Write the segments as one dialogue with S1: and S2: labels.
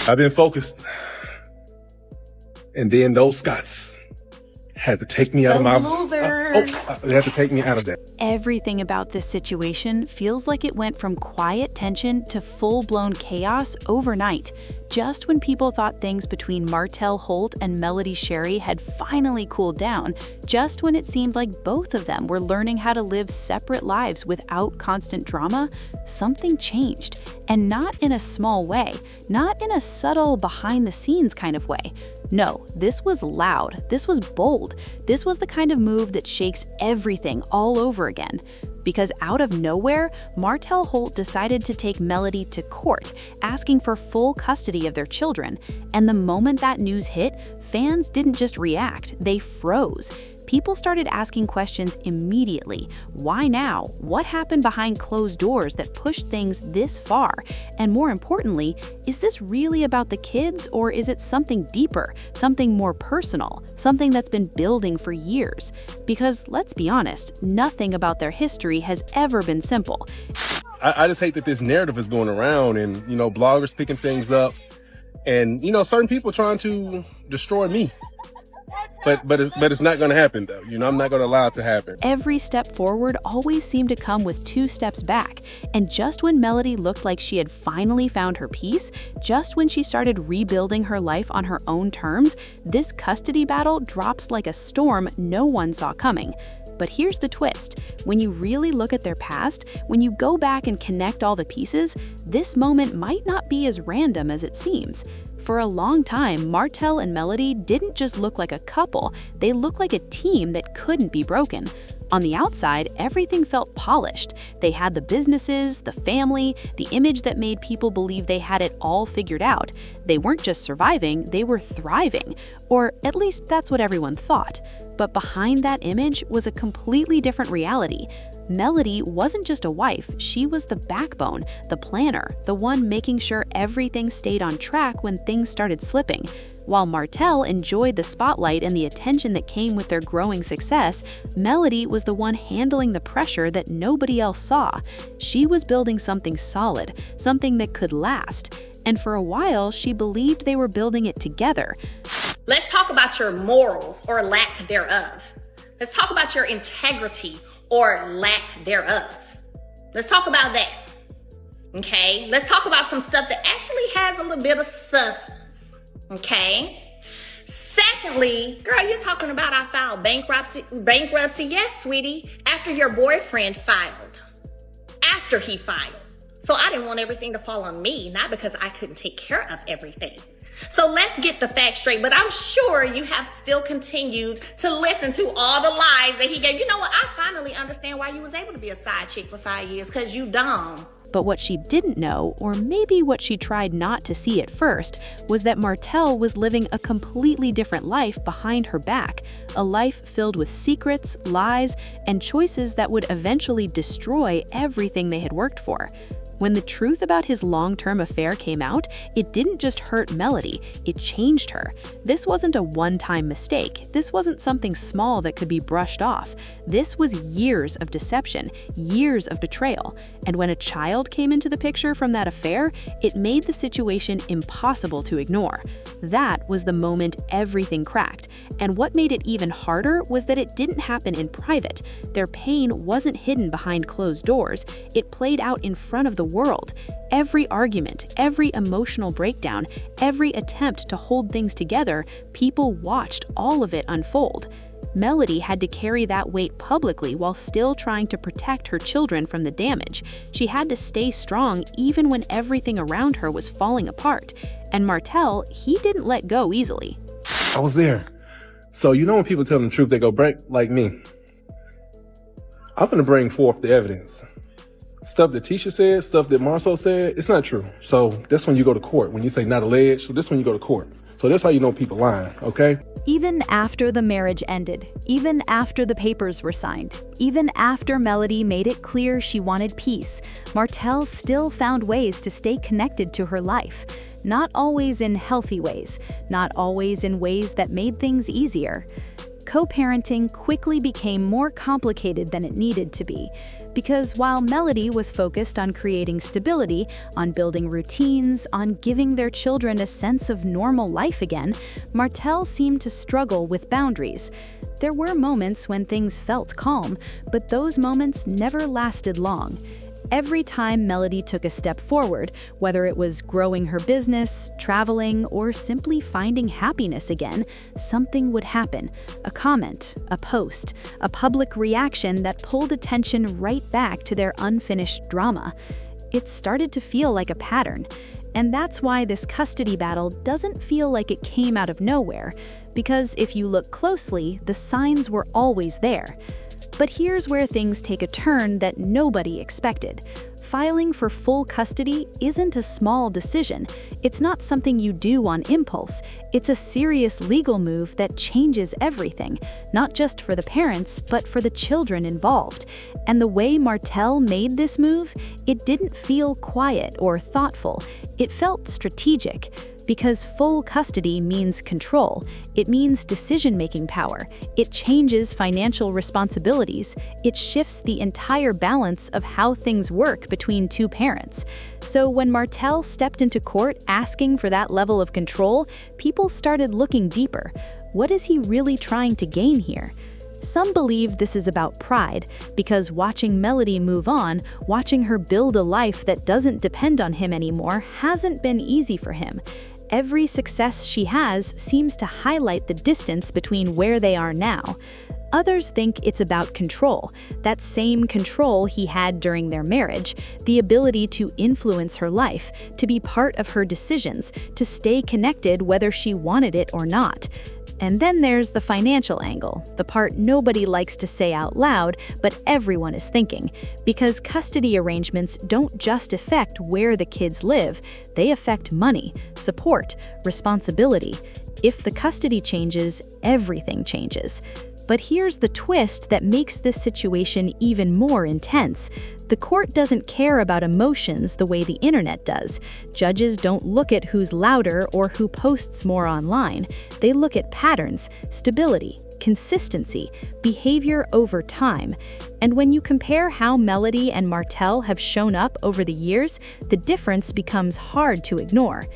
S1: I've been focused. And then those Scots had to take me out of my... they had to take me out of that.
S2: Everything about this situation feels like it went from quiet tension to full-blown chaos overnight, just when people thought things between Martell Holt and Melody Shari had finally cooled down, just when it seemed like both of them were learning how to live separate lives without constant drama, something changed. And not in a small way, not in a subtle, behind-the-scenes kind of way. No, this was loud, this was bold, this was the kind of move that shakes everything all over again. Because out of nowhere, Martell Holt decided to take Melody to court, asking for full custody of their children. And the moment that news hit, fans didn't just react, they froze. People started asking questions immediately. Why now? What happened behind closed doors that pushed things this far? And more importantly, is this really about the kids, or is it something deeper, something more personal, something that's been building for years? Because let's be honest, nothing about their history has ever been simple.
S1: I just hate that this narrative is going around and, bloggers picking things up and, certain people trying to destroy me. But it's not going to happen, though. I'm not going to allow it to happen.
S2: Every step forward always seemed to come with 2 steps back. And just when Melody looked like she had finally found her peace, just when she started rebuilding her life on her own terms, this custody battle drops like a storm no one saw coming. But here's the twist. When you really look at their past, when you go back and connect all the pieces, this moment might not be as random as it seems. For a long time, Martell and Melody didn't just look like a couple, they looked like a team that couldn't be broken. On the outside, everything felt polished. They had the businesses, the family, the image that made people believe they had it all figured out. They weren't just surviving, they were thriving. Or at least that's what everyone thought. But behind that image was a completely different reality. Melody wasn't just a wife, she was the backbone, the planner, the one making sure everything stayed on track when things started slipping. While Martell enjoyed the spotlight and the attention that came with their growing success, Melody was the one handling the pressure that nobody else saw. She was building something solid, something that could last. And for a while, she believed they were building it together.
S3: Let's talk about your morals or lack thereof. Let's talk about your integrity or lack thereof. Let's talk about that. Okay? Let's talk about some stuff that actually has a little bit of substance. Okay? Secondly, girl, you're talking about I filed bankruptcy. Yes, sweetie. After your boyfriend filed. After he filed. So I didn't want everything to fall on me, not because I couldn't take care of everything. So let's get the facts straight. But I'm sure you have still continued to listen to all the lies that he gave. You know what? I finally understand why you was able to be a side chick for 5 years, because you dumb.
S2: But what she didn't know, or maybe what she tried not to see at first, was that Martell was living a completely different life behind her back, a life filled with secrets, lies, and choices that would eventually destroy everything they had worked for. When the truth about his long-term affair came out, it didn't just hurt Melody, it changed her. This wasn't a one-time mistake. This wasn't something small that could be brushed off. This was years of deception, years of betrayal. And when a child came into the picture from that affair, it made the situation impossible to ignore. That was the moment everything cracked. And what made it even harder was that it didn't happen in private. Their pain wasn't hidden behind closed doors. It played out in front of the world. Every argument, every emotional breakdown, every attempt to hold things together, people watched all of it unfold. Melody had to carry that weight publicly while still trying to protect her children from the damage. She had to stay strong even when everything around her was falling apart. And Martell, he didn't let go easily.
S1: I was there. So when people tell the truth, they go break like me. I'm going to bring forth the evidence. Stuff that Tisha said, stuff that Marceau said, it's not true. So that's when you go to court. When you say not alleged, so this when you go to court. So that's how you know people lying, okay?
S4: Even after the marriage ended, even after the papers were signed, even after Melody made it clear she wanted peace, Martell still found ways to stay connected to her life. Not always in healthy ways, not always in ways that made things easier. Co-parenting quickly became more complicated than it needed to be. Because while Melody was focused on creating stability, on building routines, on giving their children a sense of normal life again, Martell seemed to struggle with boundaries. There were moments when things felt calm, but those moments never lasted long. Every time Melody took a step forward, whether it was growing her business, traveling, or simply finding happiness again, something would happen. A comment, a post, a public reaction that pulled attention right back to their unfinished drama. It started to feel like a pattern. And that's why this custody battle doesn't feel like it came out of nowhere, because if you look closely, the signs were always there. But here's where things take a turn that nobody expected. Filing for full custody isn't a small decision. It's not something you do on impulse. It's a serious legal move that changes everything, not just for the parents, but for the children involved. And the way Martell made this move, it didn't feel quiet or thoughtful. It felt strategic. Because full custody means control, it means decision-making power, it changes financial responsibilities, it shifts the entire balance of how things work between two parents. So when Martell stepped into court asking for that level of control, people started looking deeper. What is he really trying to gain here? Some believe this is about pride, because watching Melody move on, watching her build a life that doesn't depend on him anymore, hasn't been easy for him. Every success she has seems to highlight the distance between where they are now. Others think it's about control, that same control he had during their marriage, the ability to influence her life, to be part of her decisions, to stay connected whether she wanted it or not. And then there's the financial angle, the part nobody likes to say out loud, but everyone is thinking. Because custody arrangements don't just affect where the kids live, they affect money, support, responsibility. If the custody changes, everything changes. But here's the twist that makes this situation even more intense. The court doesn't care about emotions the way the internet does. Judges don't look at who's louder or who posts more online. They look at patterns, stability, consistency, behavior over time. And when you compare how Melody and Martell have shown up over the years, the difference becomes hard to ignore.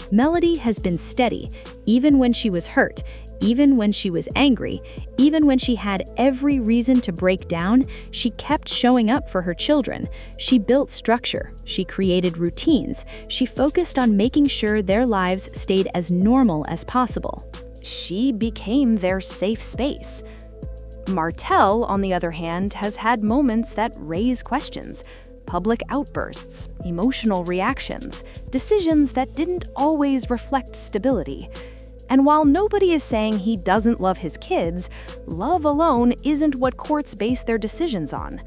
S4: Melody has been steady, even when she was hurt, even when she was angry, even when she had every reason to break down, she kept showing up for her children. She built structure, she created routines, she focused on making sure their lives stayed as normal as possible. She became their safe space. Martell, on the other hand, has had moments that raise questions. Public outbursts, emotional reactions, decisions that didn't always reflect stability. And while nobody is saying he doesn't love his kids, love alone isn't what courts base their decisions on.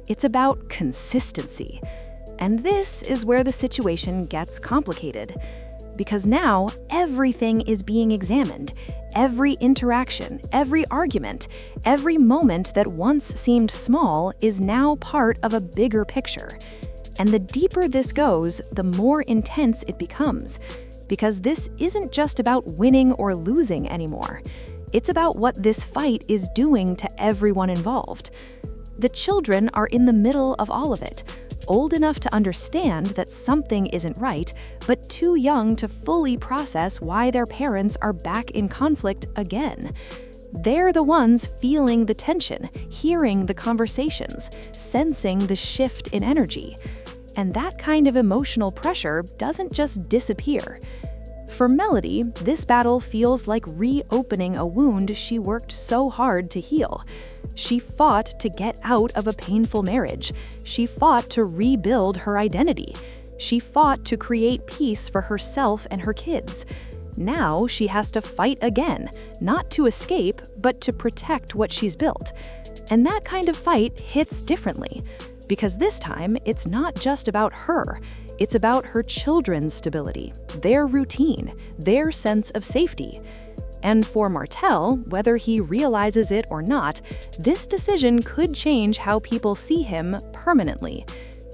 S4: It's about consistency. And this is where the situation gets complicated. Because now, everything is being examined. Every interaction, every argument, every moment that once seemed small is now part of a bigger picture. And the deeper this goes, the more intense it becomes. Because this isn't just about winning or losing anymore. It's about what this fight is doing to everyone involved. The children are in the middle of all of it, old enough to understand that something isn't right, but too young to fully process why their parents are back in conflict again. They're the ones feeling the tension, hearing the conversations, sensing the shift in energy. And that kind of emotional pressure doesn't just disappear. For Melody, this battle feels like reopening a wound she worked so hard to heal. She fought to get out of a painful marriage. She fought to rebuild her identity. She fought to create peace for herself and her kids. Now she has to fight again, not to escape, but to protect what she's built. And that kind of fight hits differently. Because this time, it's not just about her. It's about her children's stability, their routine, their sense of safety. And for Martell, whether he realizes it or not, this decision could change how people see him permanently.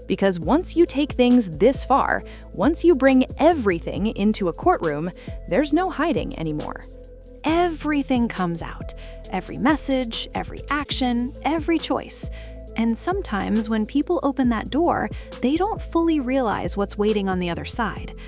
S4: Because once you take things this far, once you bring everything into a courtroom, there's no hiding anymore. Everything comes out. Every message, every action, every choice.
S2: And sometimes when people open that door, they don't fully realize what's waiting on the other side.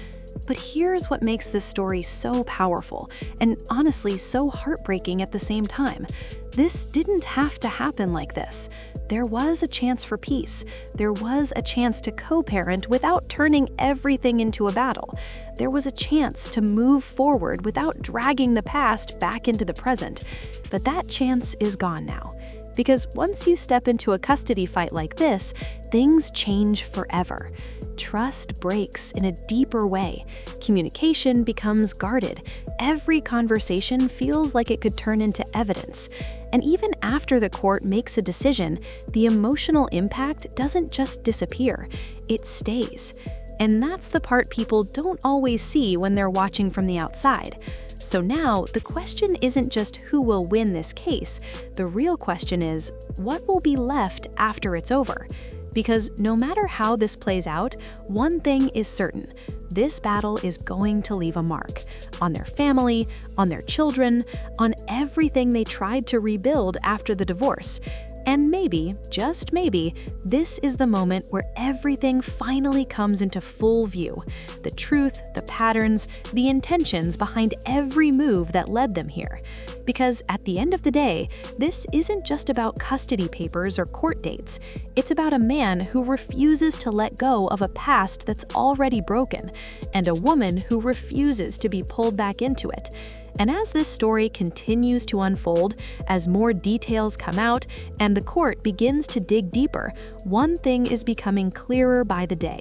S2: But here's what makes this story so powerful, and honestly so heartbreaking at the same time. This didn't have to happen like this. There was a chance for peace. There was a chance to co-parent without turning everything into a battle. There was a chance to move forward without dragging the past back into the present. But that chance is gone now. Because once you step into a custody fight like this, things change forever. Trust breaks in a deeper way. Communication becomes guarded. Every conversation feels like it could turn into evidence. And even after the court makes a decision, the emotional impact doesn't just disappear, it stays. And that's the part people don't always see when they're watching from the outside. So now, the question isn't just who will win this case. The real question is, what will be left after it's over? Because no matter how this plays out, one thing is certain. This battle is going to leave a mark on their family, on their children, on everything they tried to rebuild after the divorce. And maybe, just maybe, this is the moment where everything finally comes into full view. The truth, the patterns, the intentions behind every move that led them here. Because at the end of the day, this isn't just about custody papers or court dates. It's about a man who refuses to let go of a past that's already broken, and a woman who refuses to be pulled back into it. And as this story continues to unfold, as more details come out, and the court begins to dig deeper, one thing is becoming clearer by the day.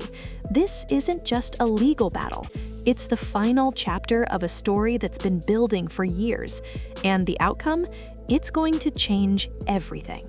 S2: This isn't just a legal battle. It's the final chapter of a story that's been building for years. And the outcome? It's going to change everything.